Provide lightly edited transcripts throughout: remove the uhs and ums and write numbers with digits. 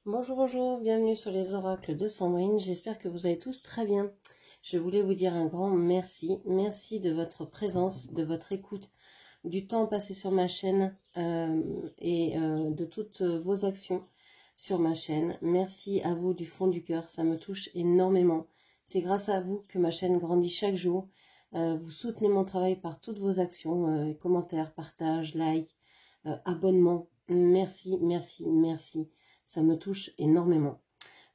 Bonjour, bonjour, bienvenue sur les oracles de Sandrine, j'espère que vous allez tous très bien. Je voulais vous dire un grand merci, merci de votre présence, de votre écoute, du temps passé sur ma chaîne et de toutes vos actions sur ma chaîne. Merci à vous du fond du cœur, ça me touche énormément. C'est grâce à vous que ma chaîne grandit chaque jour. Vous soutenez mon travail par toutes vos actions, commentaires, partages, likes, abonnements. Merci, merci, merci. Ça me touche énormément.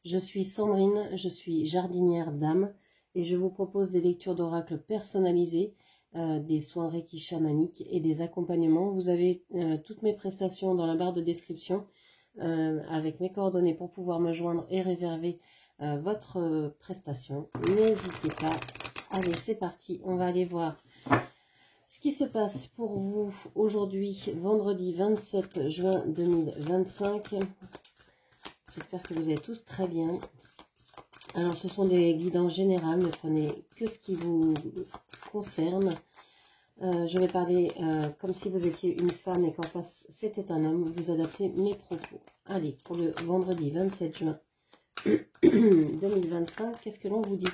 Je suis Sandrine, je suis jardinière d'âme et je vous propose des lectures d'oracles personnalisées, des soins Reiki chamaniques et des accompagnements. Vous avez toutes mes prestations dans la barre de description avec mes coordonnées pour pouvoir me joindre et réserver votre prestation. N'hésitez pas. Allez, c'est parti. On va aller voir ce qui se passe pour vous aujourd'hui, vendredi 27 juin 2025. J'espère que vous êtes tous très bien. Alors, ce sont des guidances générales. Ne prenez que ce qui vous concerne. Je vais parler comme si vous étiez une femme et qu'en face, c'était un homme. Vous adaptez mes propos. Allez, pour le vendredi 27 juin 2025, qu'est-ce que l'on vous dit?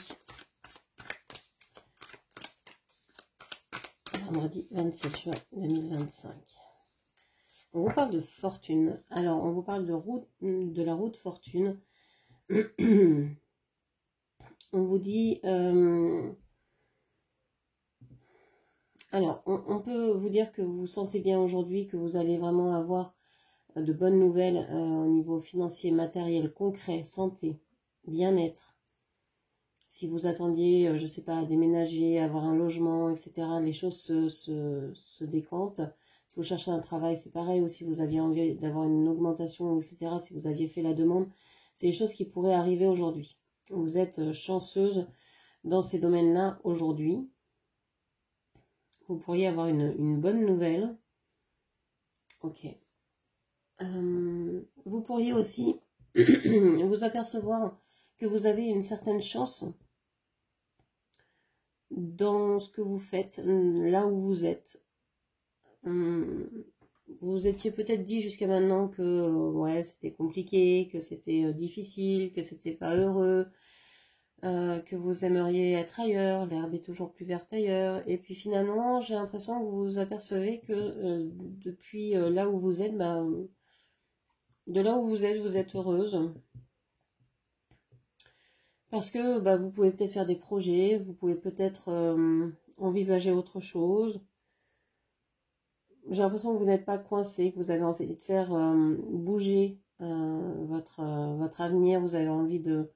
Vendredi 27 juin 2025. On vous parle de fortune. Alors, on vous parle de la route fortune. On vous dit... alors, on peut vous dire que vous vous sentez bien aujourd'hui, que vous allez vraiment avoir de bonnes nouvelles au niveau financier, matériel, concret, santé, bien-être. Si vous attendiez, je ne sais pas, à déménager, avoir un logement, etc., les choses se décantent. Si vous cherchez un travail, c'est pareil. Ou si vous aviez envie d'avoir une augmentation, etc., si vous aviez fait la demande, c'est des choses qui pourraient arriver aujourd'hui. Vous êtes chanceuse dans ces domaines-là aujourd'hui. Vous pourriez avoir une bonne nouvelle. Ok. Vous pourriez aussi vous apercevoir que vous avez une certaine chance dans ce que vous faites, là où vous êtes. Vous étiez peut-être dit jusqu'à maintenant que ouais, c'était compliqué, que c'était difficile, que c'était pas heureux, que vous aimeriez être ailleurs, l'herbe est toujours plus verte ailleurs. Et puis finalement, j'ai l'impression que vous apercevez que depuis là où vous êtes, bah, de là où vous êtes heureuse. Parce que bah, vous pouvez peut-être faire des projets, vous pouvez peut-être envisager autre chose. J'ai l'impression que vous n'êtes pas coincé, que vous avez envie de faire bouger votre avenir, vous avez envie de...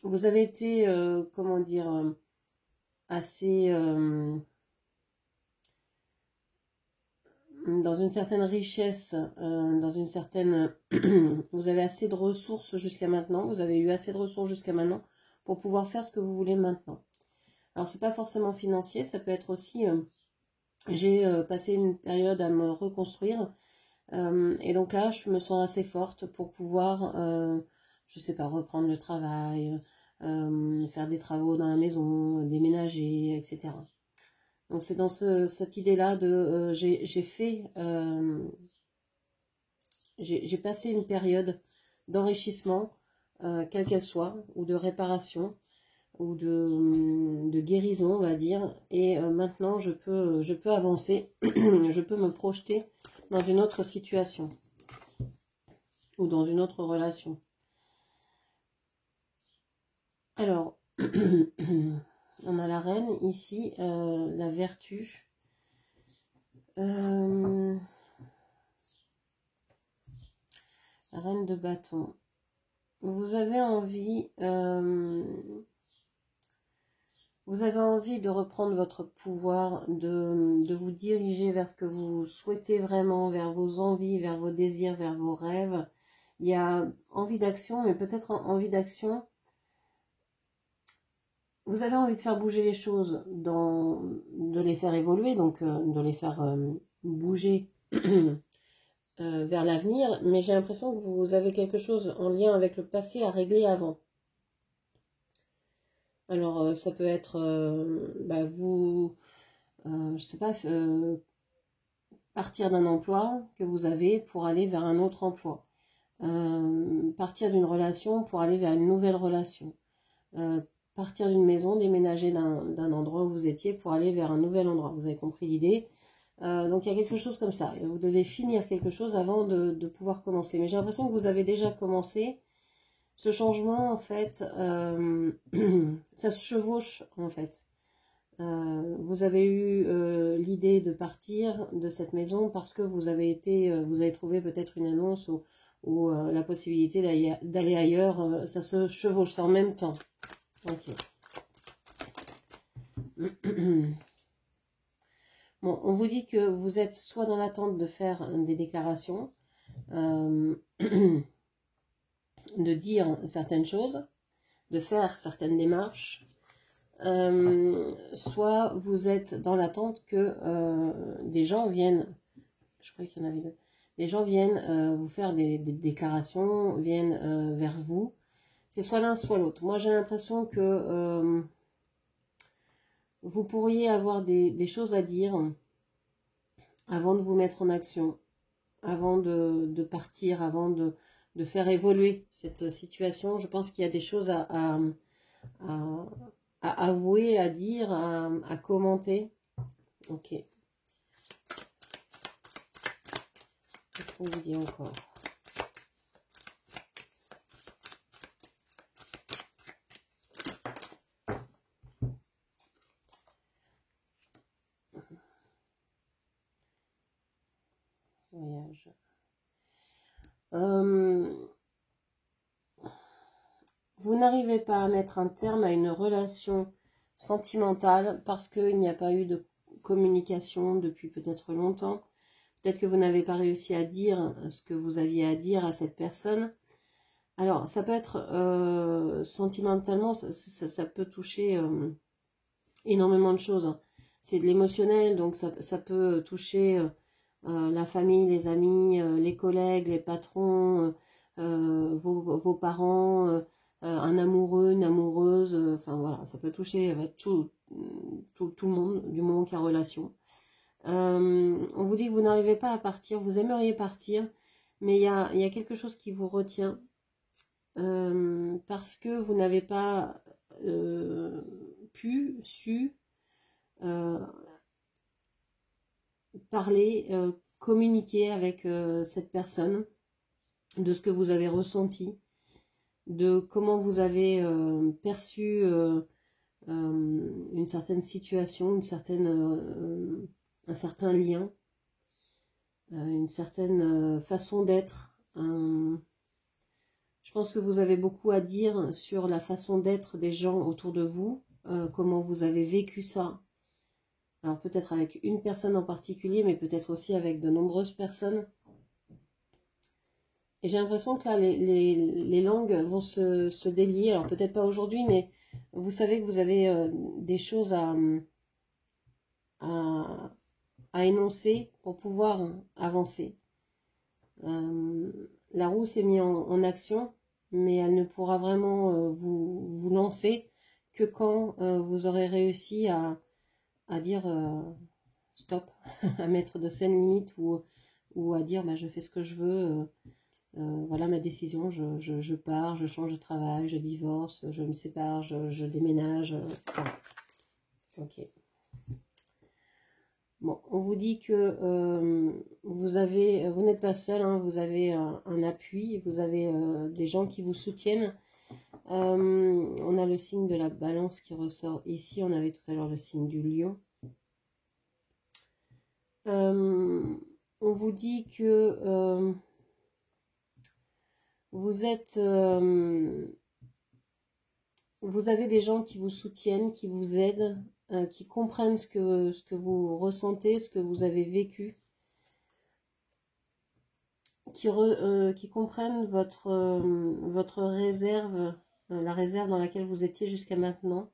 vous avez été, comment dire, assez... dans une certaine richesse, dans une certaine... vous avez assez de ressources jusqu'à maintenant, vous avez eu assez de ressources jusqu'à maintenant pour pouvoir faire ce que vous voulez maintenant. Alors, c'est pas forcément financier, ça peut être aussi... j'ai passé une période à me reconstruire et donc là, je me sens assez forte pour pouvoir, je sais pas, reprendre le travail, faire des travaux dans la maison, déménager, etc. Donc c'est dans cette idée-là de j'ai passé une période d'enrichissement, quelle qu'elle soit, ou de réparation, ou de guérison, on va dire. Et maintenant, je peux avancer, je peux me projeter dans une autre situation, ou dans une autre relation. Alors, on a la reine ici, la vertu. La reine de bâton. Vous avez envie de reprendre votre pouvoir, de vous diriger vers ce que vous souhaitez vraiment, vers vos envies, vers vos désirs, vers vos rêves. Il y a envie d'action, mais peut-être envie d'action. Vous avez envie de faire bouger les choses, de les faire évoluer, donc de les faire bouger vers l'avenir, mais j'ai l'impression que vous avez quelque chose en lien avec le passé à régler avant. Alors, ça peut être, bah, vous, je sais pas, partir d'un emploi que vous avez pour aller vers un autre emploi. Partir d'une relation pour aller vers une nouvelle relation. Partir d'une maison, déménager d'un endroit où vous étiez pour aller vers un nouvel endroit. Vous avez compris l'idée. Donc il y a quelque chose comme ça. Vous devez finir quelque chose avant de pouvoir commencer. Mais j'ai l'impression que vous avez déjà commencé. Ce changement, en fait, ça se chevauche, en fait. Vous avez eu l'idée de partir de cette maison parce que vous avez trouvé peut-être une annonce ou la possibilité d'aller ailleurs. Ça se chevauche, c'est en même temps. Ok. Bon, on vous dit que vous êtes soit dans l'attente de faire des déclarations, de dire certaines choses, de faire certaines démarches, soit vous êtes dans l'attente que des gens viennent, je crois qu'il y en avait deux, des gens viennent vous faire des déclarations, viennent vers vous. C'est soit l'un, soit l'autre. Moi, j'ai l'impression que vous pourriez avoir des choses à dire avant de vous mettre en action, avant de partir, avant de faire évoluer cette situation. Je pense qu'il y a des choses à avouer, à dire, à commenter. Ok. Qu'est-ce qu'on vous dit encore? Voyage. Vous n'arrivez pas à mettre un terme à une relation sentimentale parce qu'il n'y a pas eu de communication depuis peut-être longtemps. Peut-être que vous n'avez pas réussi à dire ce que vous aviez à dire à cette personne. Alors, ça peut être sentimentalement, ça peut toucher énormément de choses. C'est de l'émotionnel, donc ça peut toucher la famille, les amis, les collègues, les patrons, vos parents, un amoureux, une amoureuse, enfin voilà, ça peut toucher tout le monde, du moment qu'il y a relation. On vous dit que vous n'arrivez pas à partir, vous aimeriez partir, mais il y a quelque chose qui vous retient, parce que vous n'avez pas su parler, communiquer avec cette personne, de ce que vous avez ressenti, de comment vous avez perçu une certaine situation, un certain lien, une certaine façon d'être. Je pense que vous avez beaucoup à dire sur la façon d'être des gens autour de vous, comment vous avez vécu ça. Alors peut-être avec une personne en particulier, mais peut-être aussi avec de nombreuses personnes. Et j'ai l'impression que là, les langues vont se délier. Alors peut-être pas aujourd'hui, mais vous savez que vous avez des choses à énoncer pour pouvoir avancer. La roue s'est mise en action, mais elle ne pourra vraiment vous lancer que quand vous aurez réussi à dire stop, à mettre de saines limites ou à dire bah, je fais ce que je veux, voilà ma décision, je pars, je change de travail, je divorce, je me sépare, je déménage, etc. Ok. Bon, on vous dit que vous n'êtes pas seul, hein, vous avez un appui, vous avez des gens qui vous soutiennent. On a le signe de la balance qui ressort ici, on avait tout à l'heure le signe du lion. On vous dit que vous avez des gens qui vous soutiennent, qui vous aident, qui comprennent ce que vous ressentez, ce que vous avez vécu, qui comprennent votre réserve, la réserve dans laquelle vous étiez jusqu'à maintenant,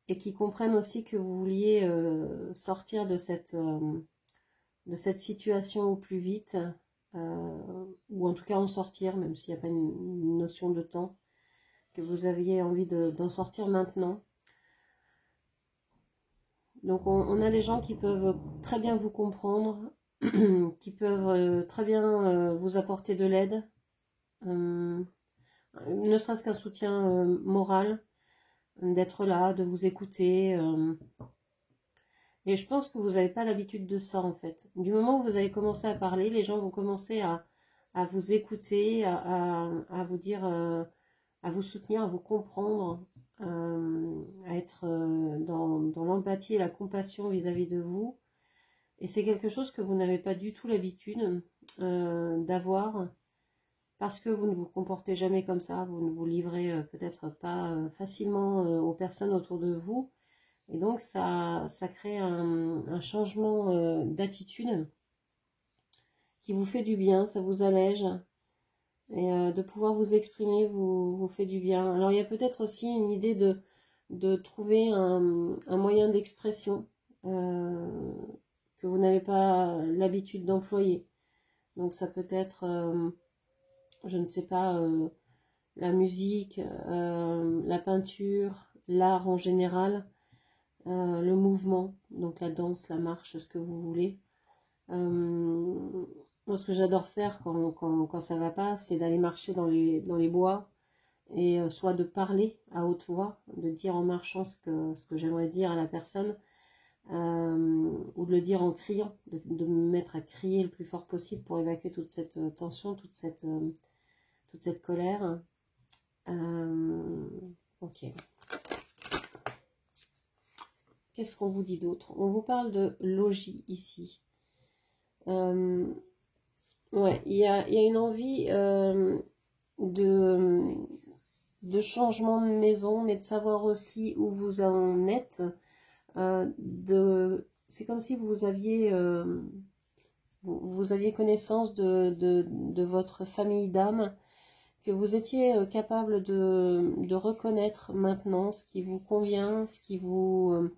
et qui comprennent aussi que vous vouliez sortir de cette situation au plus vite, ou en tout cas en sortir, même s'il n'y a pas une notion de temps, que vous aviez envie d'en sortir maintenant. Donc on a des gens qui peuvent très bien vous comprendre, qui peuvent très bien vous apporter de l'aide, ne serait-ce qu'un soutien moral, d'être là, de vous écouter. Et je pense que vous n'avez pas l'habitude de ça en fait. Du moment où vous avez commencé à parler, les gens vont commencer à vous écouter, à vous dire, à vous soutenir, à vous comprendre, à être dans l'empathie et la compassion vis-à-vis de vous. Et c'est quelque chose que vous n'avez pas du tout l'habitude d'avoir parce que vous ne vous comportez jamais comme ça, vous ne vous livrez peut-être pas facilement aux personnes autour de vous. Et donc ça crée un changement d'attitude qui vous fait du bien, ça vous allège. Et de pouvoir vous exprimer vous fait du bien. Alors il y a peut-être aussi une idée de trouver un moyen d'expression que vous n'avez pas l'habitude d'employer. Donc ça peut être, je ne sais pas, la musique, la peinture, l'art en général, le mouvement, donc la danse, la marche, ce que vous voulez. Moi, ce que j'adore faire quand ça va pas, c'est d'aller marcher dans les bois et soit de parler à haute voix, de dire en marchant ce que j'aimerais dire à la personne, ou de le dire en criant, de me mettre à crier le plus fort possible pour évacuer toute cette tension, toute cette colère. Ok. Qu'est-ce qu'on vous dit d'autre? On vous parle de logis ici. Ouais, il y a une envie de changement de maison, mais de savoir aussi où vous en êtes. C'est comme si vous aviez, vous aviez connaissance de votre famille d'âme, que vous étiez capable de reconnaître maintenant ce qui vous convient, ce qui vous...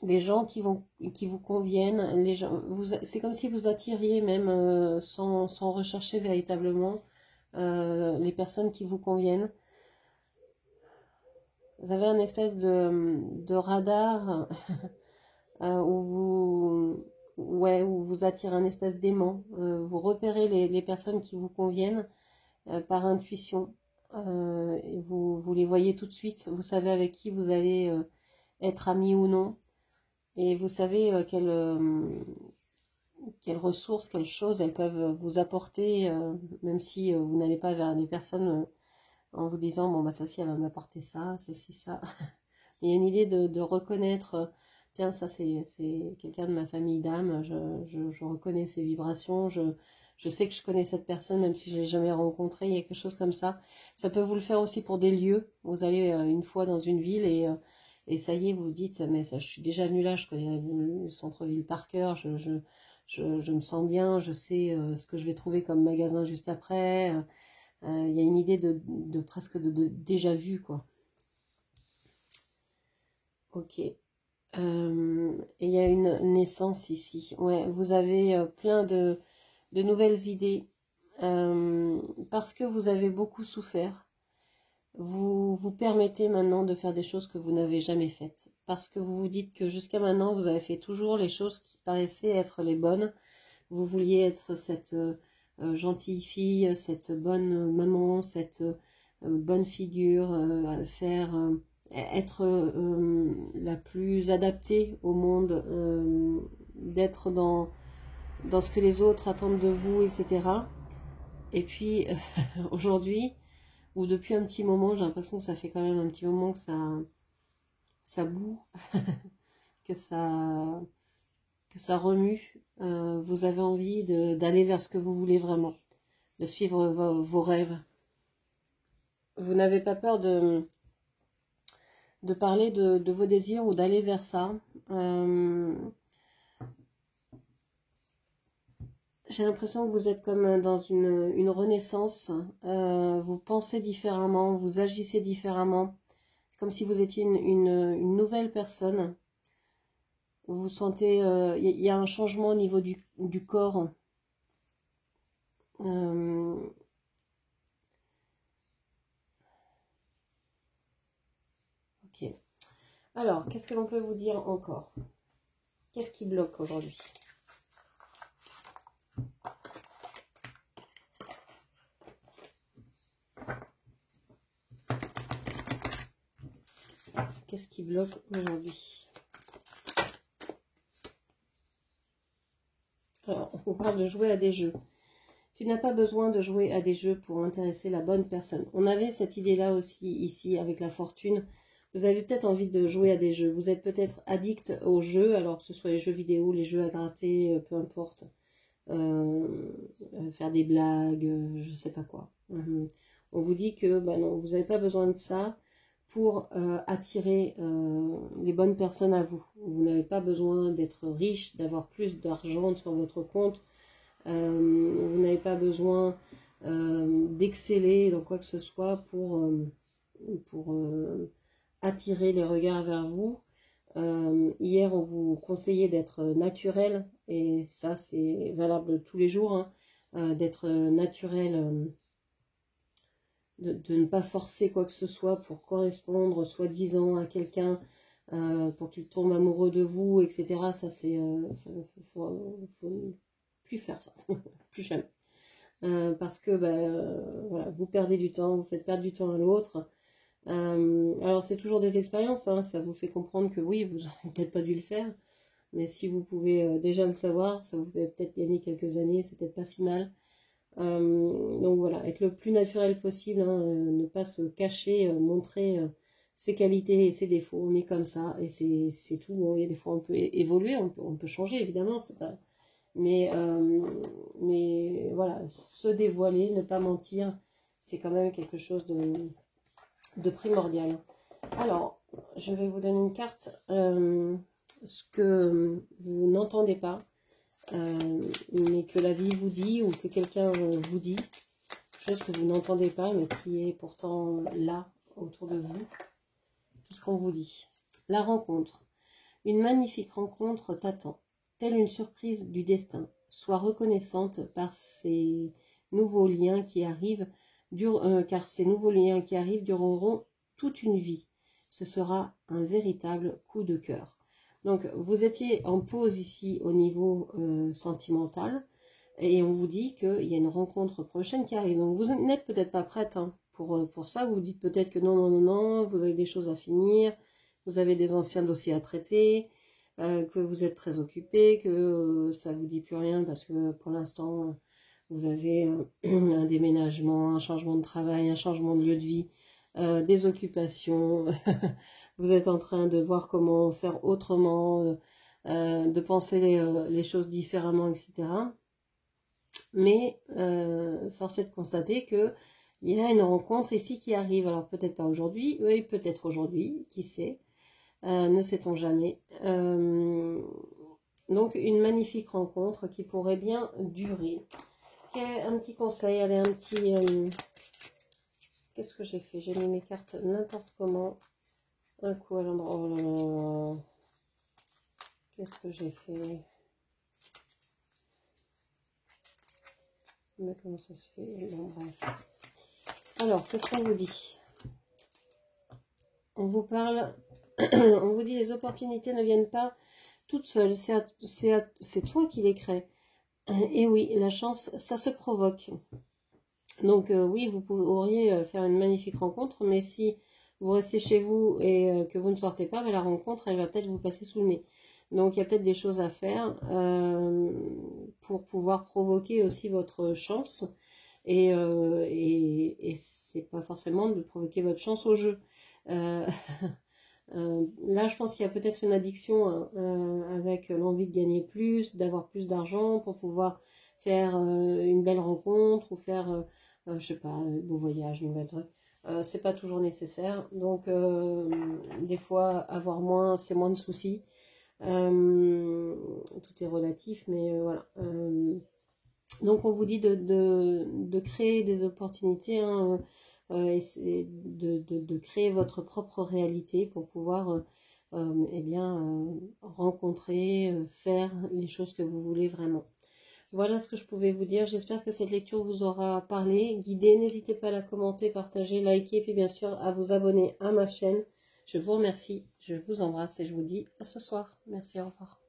les gens qui vous conviennent, les gens, c'est comme si vous attiriez même sans rechercher véritablement les personnes qui vous conviennent. Vous avez un espèce de radar où vous attirez un espèce d'aimant. Vous repérez les personnes qui vous conviennent par intuition. Et vous les voyez tout de suite. Vous savez avec qui vous allez être amis ou non. Et vous savez quelles ressources, quelles choses elles peuvent vous apporter, même si vous n'allez pas vers des personnes en vous disant, bon, bah ça, si elle va m'apporter ça, ceci, ça. Il y a une idée de reconnaître, tiens, ça, c'est quelqu'un de ma famille d'âme, je reconnais ses vibrations, je sais que je connais cette personne, même si je ne l'ai jamais rencontrée, il y a quelque chose comme ça. Ça peut vous le faire aussi pour des lieux. Vous allez une fois dans une ville et ça y est, vous vous dites, mais ça, je suis déjà venue là, je connais le centre-ville par cœur, je me sens bien, je sais ce que je vais trouver comme magasin juste après. Il y a une idée de presque de déjà vu, quoi. Ok. Et il y a une naissance ici. Ouais, vous avez plein de nouvelles idées parce que vous avez beaucoup souffert. Vous vous permettez maintenant de faire des choses que vous n'avez jamais faites. Parce que vous vous dites que jusqu'à maintenant, vous avez fait toujours les choses qui paraissaient être les bonnes. Vous vouliez être cette gentille fille, cette bonne maman, cette bonne figure, être la plus adaptée au monde, d'être dans ce que les autres attendent de vous, etc. Et puis aujourd'hui, ou depuis un petit moment, j'ai l'impression que ça fait quand même un petit moment que ça boue, que ça remue. Vous avez envie d'aller vers ce que vous voulez vraiment, de suivre vos rêves. Vous n'avez pas peur de parler de vos désirs ou d'aller vers ça. J'ai l'impression que vous êtes comme dans une renaissance. Vous pensez différemment, vous agissez différemment, comme si vous étiez une nouvelle personne. Vous vous sentez, il y a un changement au niveau du corps. Ok. Alors, qu'est-ce que l'on peut vous dire encore? Qu'est-ce qui bloque aujourd'hui? Qu'est-ce qui bloque aujourd'hui? Alors, on parle de jouer à des jeux. Tu n'as pas besoin de jouer à des jeux pour intéresser la bonne personne. On avait cette idée-là aussi ici avec la fortune. Vous avez peut-être envie de jouer à des jeux. Vous êtes peut-être addict aux jeux, alors que ce soit les jeux vidéo, les jeux à gratter, peu importe. Faire des blagues, je sais pas quoi. On vous dit que bah non, vous n'avez pas besoin de ça pour attirer les bonnes personnes à vous. Vous n'avez pas besoin d'être riche, d'avoir plus d'argent sur votre compte. Vous n'avez pas besoin d'exceller dans quoi que ce soit pour attirer les regards vers vous. Hier, on vous conseillait d'être naturel, et ça, c'est valable tous les jours, hein, d'être naturel, de ne pas forcer quoi que ce soit pour correspondre soi-disant à quelqu'un, pour qu'il tombe amoureux de vous, etc. Ça, c'est... faut plus faire ça, plus jamais. Parce que voilà, vous perdez du temps, vous faites perdre du temps à l'autre. Alors c'est toujours des expériences, hein, ça vous fait comprendre que oui, vous n'aurez peut-être pas dû le faire, mais si vous pouvez déjà le savoir, ça vous fait peut-être gagner quelques années, c'est peut-être pas si mal. Donc voilà, être le plus naturel possible, hein, ne pas se cacher, montrer ses qualités et ses défauts, on est comme ça, et c'est tout. Bon, il y a des fois on peut évoluer, on peut changer évidemment, c'est pas... mais voilà, se dévoiler, ne pas mentir, c'est quand même quelque chose de primordial. Alors, je vais vous donner une carte, ce que vous n'entendez pas, mais que la vie vous dit, ou que quelqu'un vous dit, chose que vous n'entendez pas, mais qui est pourtant là, autour de vous. Qu'est-ce qu'on vous dit? La rencontre. Une magnifique rencontre t'attend, telle une surprise du destin. Sois reconnaissante par ces nouveaux liens qui arrivent, car ces nouveaux liens qui arrivent dureront toute une vie. Ce sera un véritable coup de cœur. Donc, vous étiez en pause ici au niveau sentimental, et on vous dit qu'il y a une rencontre prochaine qui arrive. Donc, vous n'êtes peut-être pas prête, hein, pour ça. Vous vous dites peut-être que non, non, non, non, vous avez des choses à finir, vous avez des anciens dossiers à traiter, que vous êtes très occupé, que ça vous dit plus rien parce que pour l'instant, vous avez un déménagement, un changement de travail, un changement de lieu de vie, des occupations. Vous êtes en train de voir comment faire autrement, de penser les choses différemment, etc. Mais force est de constater que il y a une rencontre ici qui arrive. Alors peut-être pas aujourd'hui, oui, peut-être aujourd'hui, qui sait, ne sait-on jamais. Donc une magnifique rencontre qui pourrait bien durer. Un petit conseil, allez, un petit... qu'est-ce que j'ai fait? J'ai mis mes cartes n'importe comment. Un coup à l'endroit. Oh là là. Qu'est-ce que j'ai fait? Mais comment ça se fait? Bon, bref. Alors, qu'est-ce qu'on vous dit? On vous parle... on vous dit les opportunités ne viennent pas toutes seules. C'est toi qui les crées. Et oui, la chance, ça se provoque. Donc oui, vous pourriez faire une magnifique rencontre, mais si vous restez chez vous et que vous ne sortez pas, la rencontre, elle va peut-être vous passer sous le nez. Donc il y a peut-être des choses à faire pour pouvoir provoquer aussi votre chance. Et c'est pas forcément de provoquer votre chance au jeu. Là, je pense qu'il y a peut-être une addiction avec l'envie de gagner plus, d'avoir plus d'argent pour pouvoir faire une belle rencontre ou faire, je sais pas, un beau voyage, une nouvelle truc. C'est pas toujours nécessaire. Donc, des fois, avoir moins, c'est moins de soucis. Tout est relatif, mais voilà. Donc, on vous dit de créer des opportunités, hein, et de créer votre propre réalité pour pouvoir eh bien, rencontrer, faire les choses que vous voulez vraiment. Voilà ce que je pouvais vous dire. J'espère que cette lecture vous aura parlé, guidé. N'hésitez pas à la commenter, partager, liker, et puis bien sûr à vous abonner à ma chaîne. Je vous remercie. Je vous embrasse et je vous dis à ce soir. Merci, au revoir.